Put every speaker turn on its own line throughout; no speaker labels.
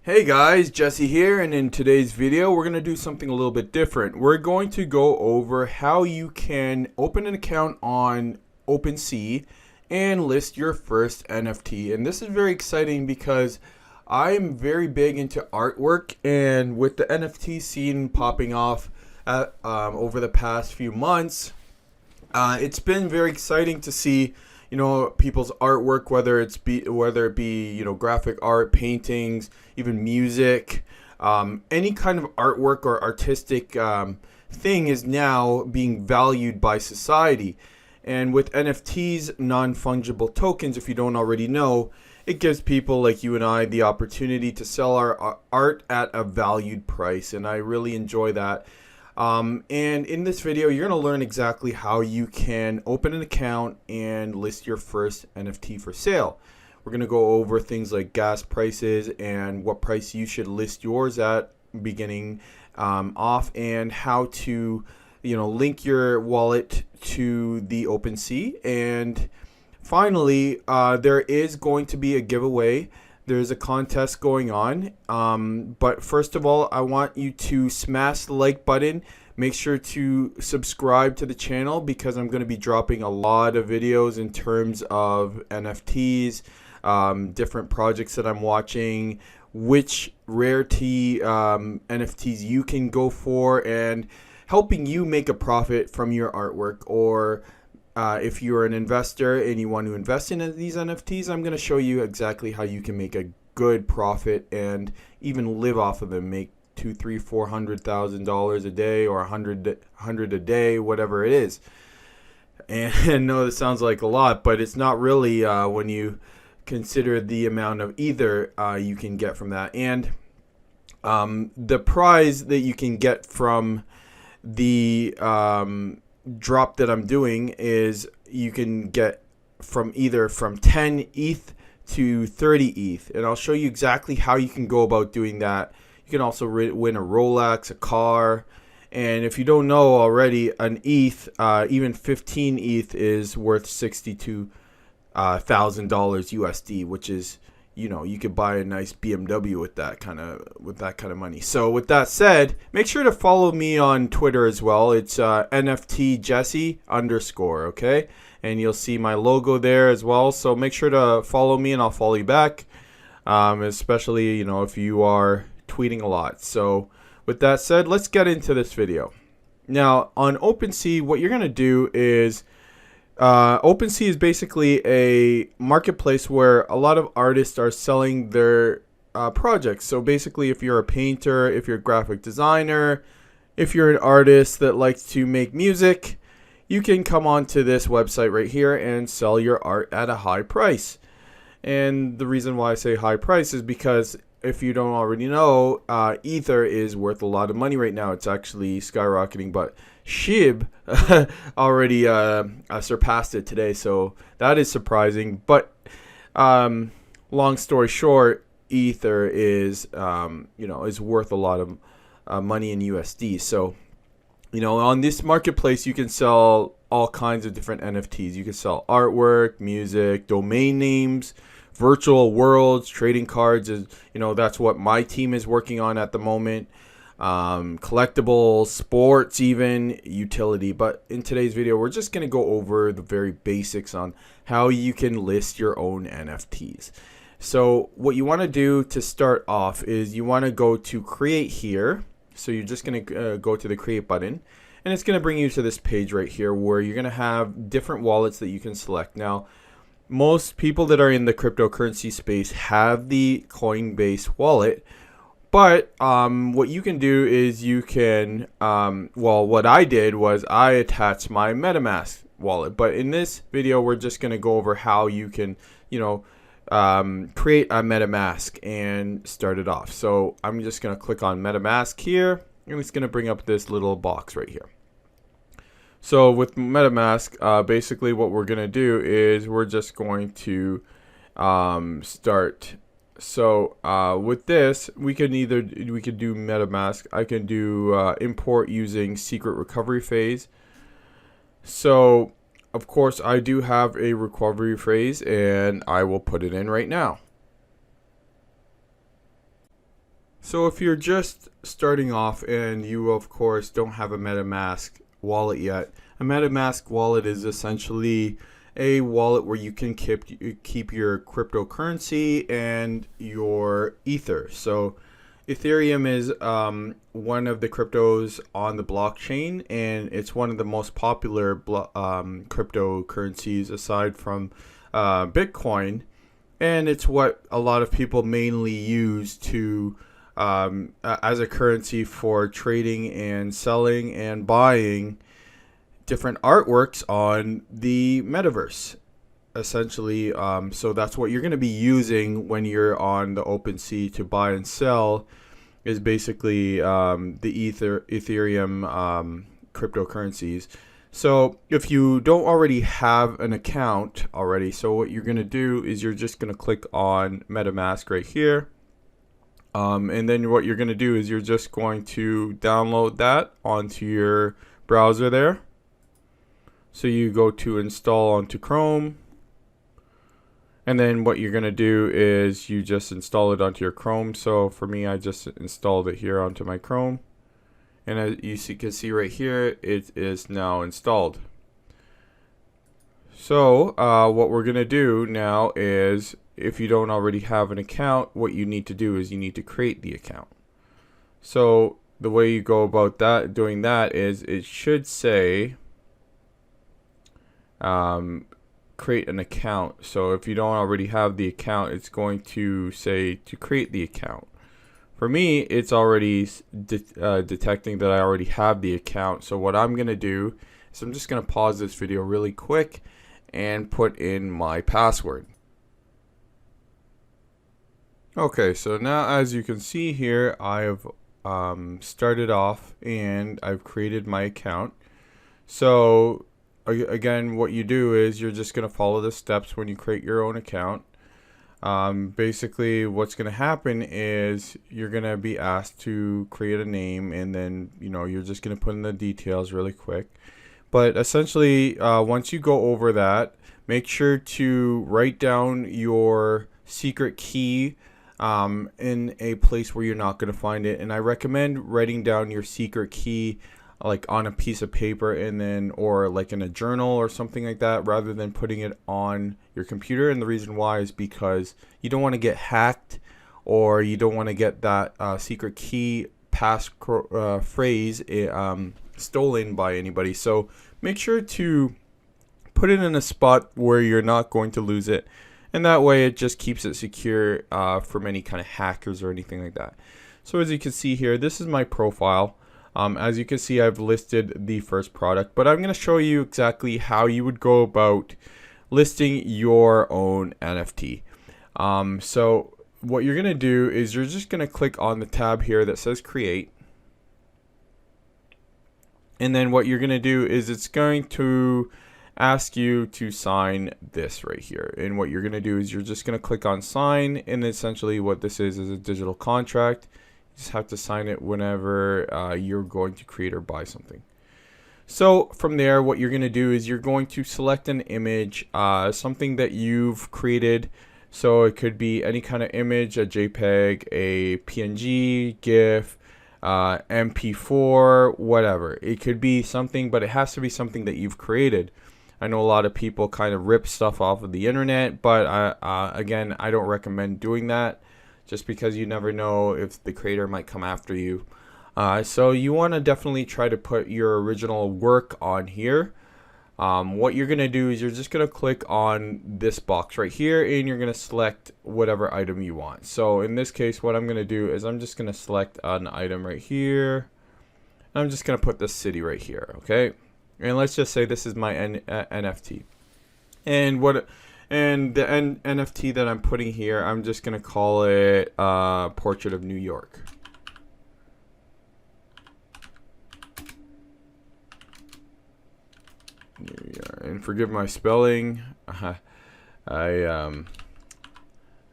Hey guys, Jesse here, and in today's video we're going to do something a little bit different. We're going to go over how you can open an account on OpenSea and list your first NFT. And this is very exciting because I'm very big into artwork, and with the NFT scene popping off over the past few months, it's been very exciting to see, people's artwork, whether it be graphic art, paintings, even music, any kind of artwork or artistic thing is now being valued by society. And with NFTs, non-fungible tokens, if you don't already know, it gives people like you and I the opportunity to sell our art at a valued price, and I really enjoy that. And in this video, you're going to learn exactly how you can open an account and list your first NFT for sale. We're going to go over things like gas prices and what price you should list yours at beginning off, and how to, link your wallet to the OpenSea. And finally, there is going to be a giveaway. There's a contest going on, but first of all, I want you to smash the like button. Make sure to subscribe to the channel because I'm going to be dropping a lot of videos in terms of NFTs, different projects that I'm watching, which rarity NFTs you can go for, and helping you make a profit from your artwork. Or if you're an investor and you want to invest in these NFTs, I'm going to show you exactly how you can make a good profit and even live off of them, make $200,000, $300,000, $400,000 a day, or $100 a day, whatever it is. And I know this sounds like a lot, but it's not really when you consider the amount of Ether you can get from that. And the prize that you can get from the drop that I'm doing is you can get from 10 ETH to 30 ETH, and I'll show you exactly how you can go about doing that. You can also win a Rolex, a car, and if you don't know already, an ETH, even 15 ETH is worth $62,000 USD, which is, you could buy a nice BMW with that kind of money. So with that said, make sure to follow me on Twitter as well. It's NFTJesse_, okay? And you'll see my logo there as well. So make sure to follow me and I'll follow you back, especially, if you are tweeting a lot. So with that said, let's get into this video. Now on OpenSea, what you're going to do is OpenSea is basically a marketplace where a lot of artists are selling their projects. So basically, if you're a painter, if you're a graphic designer, if you're an artist that likes to make music, you can come onto this website right here and sell your art at a high price. And the reason why I say high price is because if you don't already know, Ether is worth a lot of money right now. It's actually skyrocketing, but SHIB already surpassed it today, so that is surprising. But long story short, Ether is is worth a lot of money in USD. So on this marketplace, you can sell all kinds of different NFTs. You can sell artwork, music, domain names, virtual worlds, trading cards. That's what my team is working on at the moment. Collectibles, sports, even utility. But in today's video, we're just going to go over the very basics on how you can list your own NFTs. So what you want to do to start off is you want to go to create here. So you're just going to go to the create button, and it's going to bring you to this page right here where you're going to have different wallets that you can select. Now, most people that are in the cryptocurrency space have the Coinbase wallet, but what you can do is you can, what I did was I attached my MetaMask wallet. But in this video, we're just going to go over how you can, create a MetaMask and start it off. So I'm just going to click on MetaMask here, and it's going to bring up this little box right here. So with MetaMask, basically what we're going to do is we're just going to start. So with this, we could do MetaMask. I can do import using secret recovery phase. So of course I do have a recovery phrase, and I will put it in right now. So if you're just starting off and you of course don't have a MetaMask wallet yet, a MetaMask wallet is essentially a wallet where you can keep your cryptocurrency and your Ether. So Ethereum is one of the cryptos on the blockchain, and it's one of the most popular cryptocurrencies aside from Bitcoin, and it's what a lot of people mainly use to as a currency for trading and selling and buying different artworks on the metaverse, essentially. So that's what you're going to be using when you're on the OpenSea to buy and sell, is basically the Ethereum cryptocurrencies. So if you don't already have an account already, so what you're going to do is you're just going to click on MetaMask right here. And then what you're going to do is you're just going to download that onto your browser there. So you go to install onto Chrome. And then what you're going to do is you just install it onto your Chrome. So for me, I just installed it here onto my Chrome. And as you can see right here, it is now installed. So what we're going to do now is, if you don't already have an account, what you need to do is you need to create the account. So the way you go about doing that is it should say create an account. So if you don't already have the account, it's going to say to create the account. For me, it's already detecting that I already have the account. So what I'm going to do is I'm just going to pause this video really quick and put in my password. Okay, so now as you can see here, I have started off and I've created my account. So again, what you do is you're just going to follow the steps when you create your own account. Basically, what's going to happen is you're going to be asked to create a name, and then you're just going to put in the details really quick. But essentially, once you go over that, make sure to write down your secret key in a place where you're not going to find it. And I recommend writing down your secret key like on a piece of paper, and then or like in a journal or something like that, rather than putting it on your computer. And the reason why is because you don't want to get hacked, or you don't want to get that secret key passphrase stolen by anybody. So make sure to put it in a spot where you're not going to lose it, and that way it just keeps it secure from any kind of hackers or anything like that. So as you can see here, this is my profile. As you can see, I've listed the first product, but I'm going to show you exactly how you would go about listing your own NFT. So what you're going to do is you're just going to click on the tab here that says create. And then what you're going to do is it's going to ask you to sign this right here. And what you're going to do is you're just going to click on sign. And essentially what this is a digital contract. Just have to sign it whenever you're going to create or buy something. So from there, what you're going to do is you're going to select an image, something that you've created. So it could be any kind of image, a JPEG, a PNG, GIF, MP4, whatever. It could be something, but it has to be something that you've created. I know a lot of people kind of rip stuff off of the internet, but again, I don't recommend doing that, just because you never know if the creator might come after you. So you want to definitely try to put your original work on here. What you're going to do is you're just going to click on this box right here, and you're going to select whatever item you want. So in this case, what I'm going to do is I'm just going to select an item right here. I'm just going to put the city right here, okay? And let's just say this is my NFT. And the NFT that I'm putting here, I'm just going to call it Portrait of New York. Here we are. And forgive my spelling. I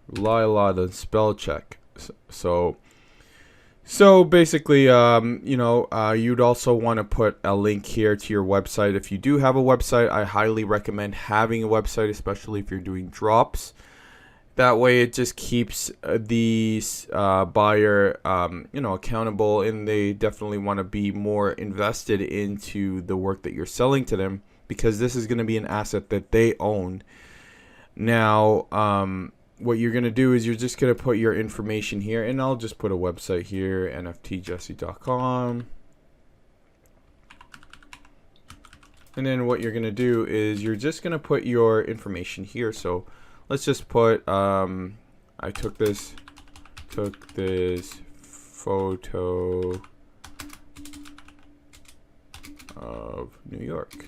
rely a lot on spell check. So basically, you'd also want to put a link here to your website. If you do have a website, I highly recommend having a website, especially if you're doing drops. That way it just keeps the buyer accountable, and they definitely want to be more invested into the work that you're selling to them, because this is going to be an asset that they own. Now what you're going to do is you're just going to put your information here, and I'll just put a website here, nftjesse.com. And then what you're going to do is you're just going to put your information here. So let's just put I took this photo of New York.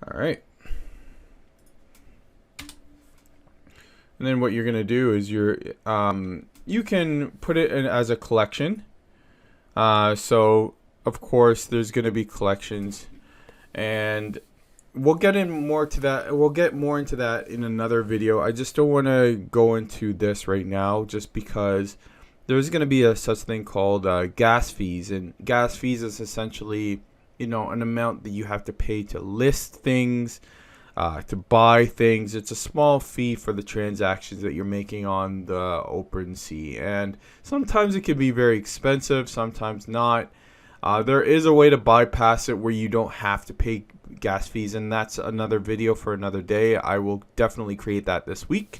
All right. And then what you're going to do is you can put it in as a collection. So of course there's going to be collections, and we'll get in more to that. We'll get more into that in another video. I just don't want to go into this right now, just because there's going to be a such thing called gas fees, and gas fees is essentially, an amount that you have to pay to list things, to buy things. It's a small fee for the transactions that you're making on the OpenSea, and sometimes it can be very expensive, sometimes not. There is a way to bypass it where you don't have to pay gas fees, and that's another video for another day. I will definitely create that this week,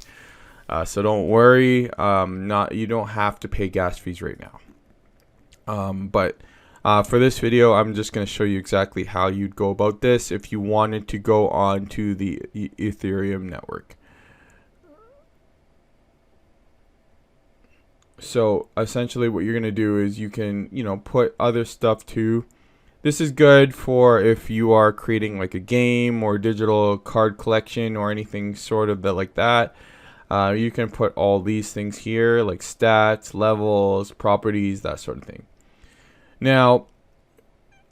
so don't worry. You don't have to pay gas fees right now. But for this video, I'm just going to show you exactly how you'd go about this if you wanted to go on to the Ethereum network. So essentially what you're going to do is you can, put other stuff too. This is good for if you are creating like a game or digital card collection or anything sort of like that. You can put all these things here, like stats, levels, properties, that sort of thing. Now,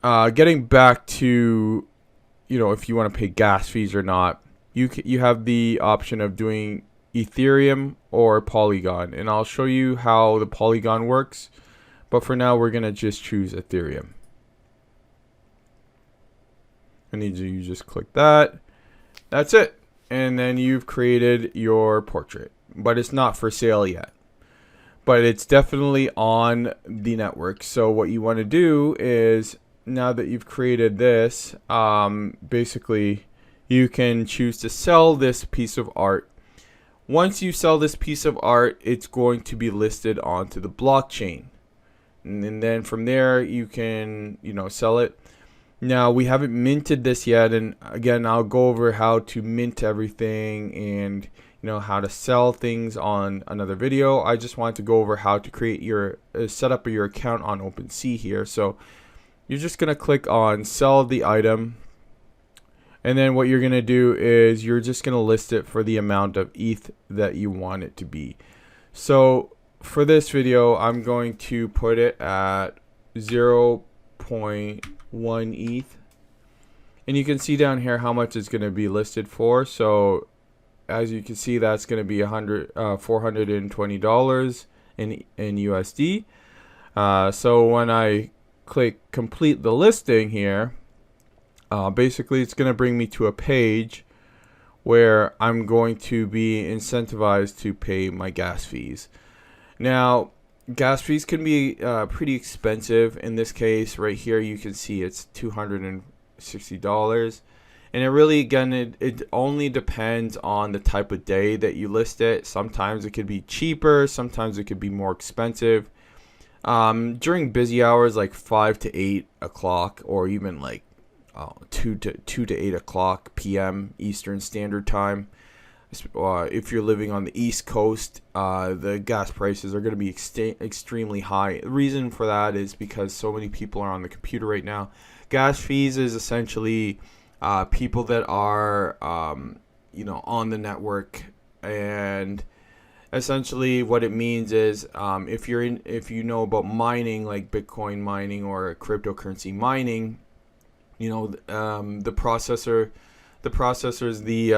getting back to, if you want to pay gas fees or not, you have the option of doing Ethereum or Polygon, and I'll show you how the Polygon works, but for now we're going to just choose Ethereum. I need you to just click that. That's it. And then you've created your portrait, but it's not for sale yet. But it's definitely on the network. So what you want to do is, now that you've created this, basically you can choose to sell this piece of art. Once you sell this piece of art, it's going to be listed onto the blockchain. And then from there you can, sell it. Now, we haven't minted this yet, and again, I'll go over how to mint everything and how to sell things on another video. I just wanted to go over how to create your set up your account on OpenSea here. So you're just gonna click on sell the item, and then what you're gonna do is you're just gonna list it for the amount of ETH that you want it to be. So for this video, I'm going to put it at 0.1 ETH, and you can see down here how much it's going to be listed for. So as you can see, that's going to be $420 in USD. So when I click complete the listing here, basically it's going to bring me to a page where I'm going to be incentivized to pay my gas fees. Now, gas fees can be pretty expensive. In this case right here, you can see it's $260, and it really, again, it only depends on the type of day that you list it. Sometimes it could be cheaper, sometimes it could be more expensive. During busy hours like 5 to 8 o'clock, or even like 2 to 8 o'clock p.m. Eastern Standard Time, if you're living on the East Coast, the gas prices are going to be extremely high. The reason for that is because so many people are on the computer right now. Gas fees is essentially people that are on the network, and essentially what it means is if you know about mining, like Bitcoin mining or cryptocurrency mining, the processors, the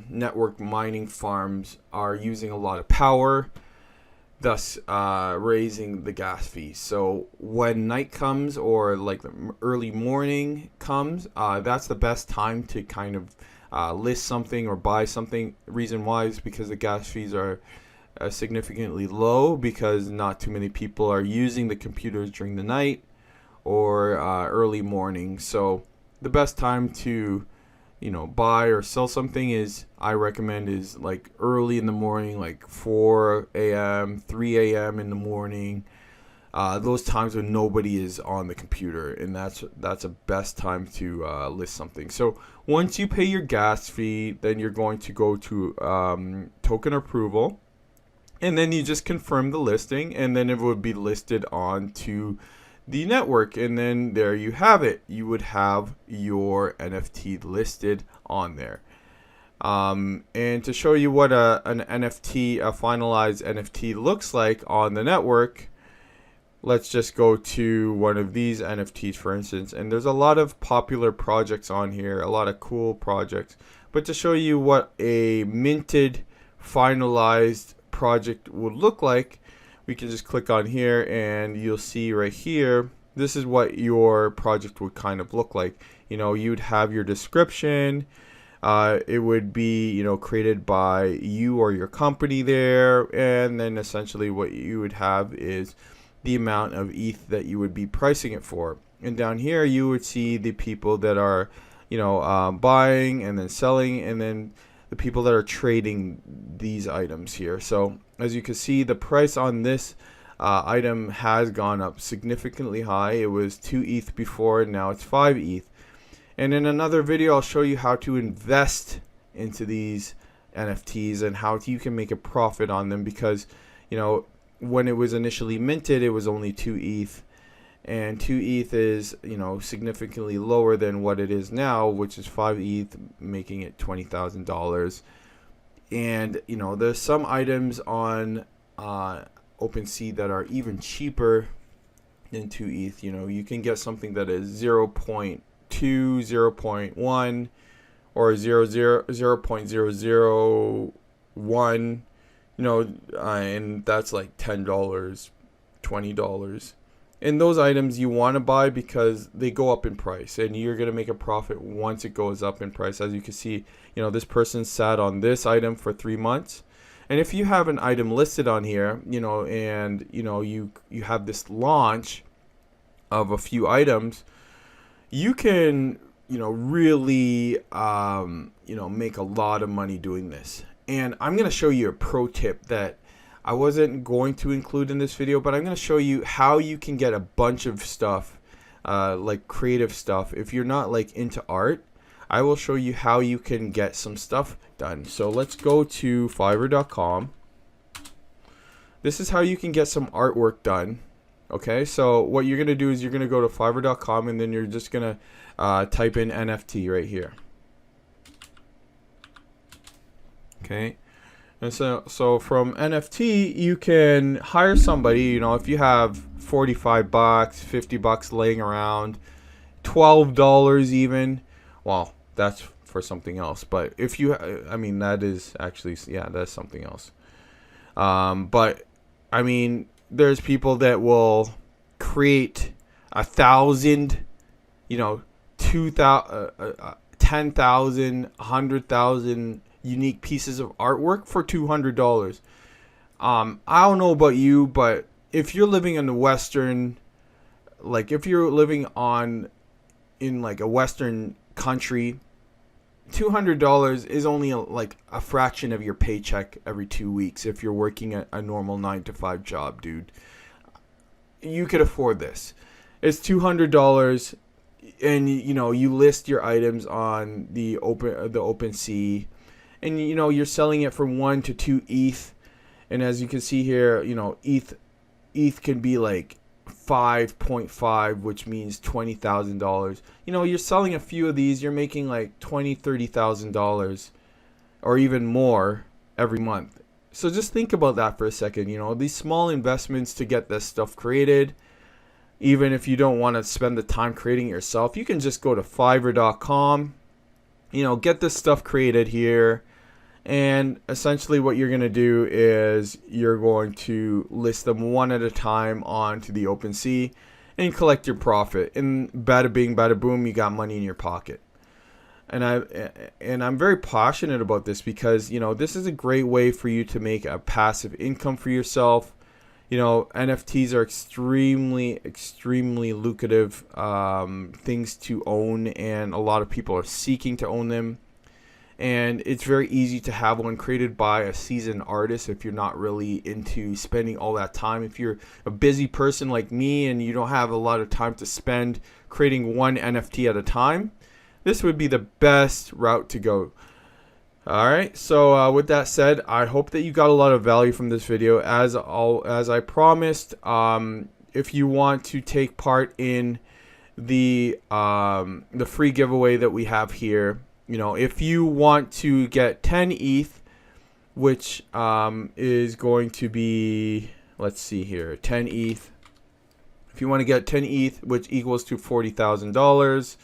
network mining farms are using a lot of power, thus raising the gas fees. So when night comes, or like the early morning comes, that's the best time to kind of list something or buy something. Reason why is because the gas fees are significantly low, because not too many people are using the computers during the night or early morning. So the best time to buy or sell something is, I recommend, is like early in the morning, like 4 a.m., 3 a.m. in the morning. Those times when nobody is on the computer, and that's a best time to list something. So once you pay your gas fee, then you're going to go to token approval, and then you just confirm the listing, and then it would be listed onto the network, and then there you have it. You would have your NFT listed on there. And to show you what an NFT, a finalized NFT, looks like on the network, let's just go to one of these NFTs, for instance. And there's a lot of popular projects on here, a lot of cool projects. But to show you what a minted, finalized project would look like, we can just click on here, and you'll see right here, this is what your project would kind of look like. You'd have your description. It would be, created by you or your company there. And then essentially what you would have is the amount of ETH that you would be pricing it for. And down here, you would see the people that are, buying and then selling, and then the people that are trading these items here. So as you can see, the price on this item has gone up significantly high. It was 2 ETH before, and now it's 5 ETH. And in another video, I'll show you how to invest into these NFTs and how you can make a profit on them, because when it was initially minted, it was only 2 ETH, and 2 ETH is significantly lower than what it is now, which is 5 ETH, making it $20,000. And there's some items on OpenSea that are even cheaper than 2 ETH. You can get something that is 0.2, 0.1, or 0.001, and that's like $10, $20. And those items you want to buy because they go up in price, and you're going to make a profit once it goes up in price. As you can see, this person sat on this item for 3 months. And if you have an item listed on here, and you have this launch of a few items, you can really make a lot of money doing this. And I'm going to show you a pro tip that I wasn't going to include in this video, but I'm going to show you how you can get a bunch of stuff, like creative stuff. If you're not like into art, I will show you how you can get some stuff done. So let's go to Fiverr.com. This is how you can get some artwork done. Okay, so what you're going to do is you're going to go to Fiverr.com, and then you're just going to type in NFT right here. Okay. And so from NFT, you can hire somebody. If you have $45, $50 laying around, $12 even, well, that's for something else. But if you, that is actually, yeah, that's something else. But there's people that will create 1,000, 2,000, 10,000, 100,000 unique pieces of artwork for $200. I don't know about you, but if you're living in the Western, if you're living in like a Western country, $200 is only a fraction of your paycheck every 2 weeks. If you're working a normal 9-to-5 job, dude, you could afford this. It's $200, and you list your items on the OpenSea. And you're selling it for 1 to 2 ETH, and as you can see here, ETH can be like 5.5, which means $20,000. You're selling a few of these, you're making like $20,000-$30,000 or even more every month. So just think about that for a second. These small investments to get this stuff created. Even if you don't want to spend the time creating it yourself, you can just go to Fiverr.com, get this stuff created here. And essentially what you're going to do is you're going to list them one at a time onto the OpenSea and collect your profit. And bada bing, bada boom, you got money in your pocket. I'm very passionate about this because, you know, this is a great way for you to make a passive income for yourself. You know, NFTs are extremely lucrative things to own, and a lot of people are seeking to own them. And it's very easy to have one created by a seasoned artist if you're not really into spending all that time. If you're a busy person like me and you don't have a lot of time to spend creating one NFT at a time, this would be the best route to go. Alright, so with that said, I hope that you got a lot of value from this video. As I promised, if you want to take part in the free giveaway that we have here, you know, if you want to get 10 ETH, which is going to be, let's see here, 10 ETH. If you want to get 10 ETH, which equals to $40,000,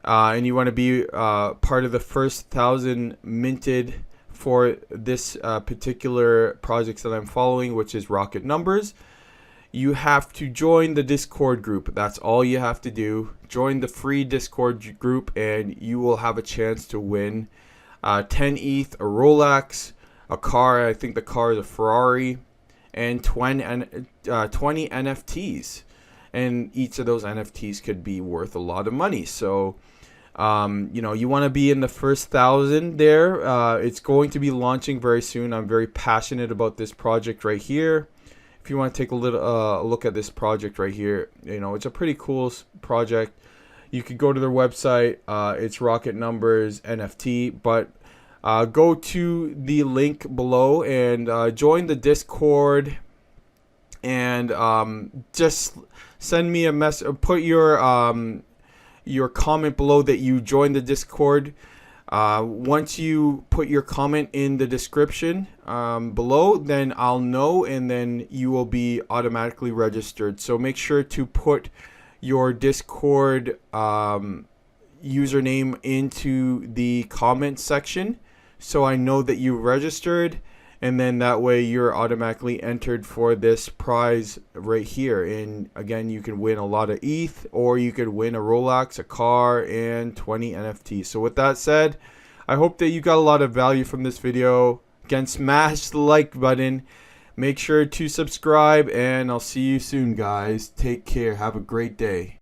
and you want to be part of the first 1,000 minted for this particular project that I'm following, which is Rocket Numbers, you have to join the Discord group. That's all you have to do. Join the free Discord group and you will have a chance to win 10 ETH, a Rolex, a car, I think the car is a Ferrari, and 20 NFTs. And each of those NFTs could be worth a lot of money. So, you know, you want to be in the first 1,000 there. It's going to be launching very soon. I'm very passionate about this project right here. If you want to take a little look at this project right here, you know, it's a pretty cool project. You could go to their website. It's Rocket Numbers NFT, but go to the link below and join the Discord, and just send me a message. Put your comment below that you joined the Discord. Once you put your comment in the description below, then I'll know, and then you will be automatically registered. So make sure to put your Discord username into the comment section so I know that you registered, and then that way you're automatically entered for this prize right here. And again, you can win a lot of ETH, or you could win a Rolex, a car, and 20 NFTs. So with that said, I hope that you got a lot of value from this video. Again, smash the like button. Make sure to subscribe, and I'll see you soon, guys. Take care. Have a great day.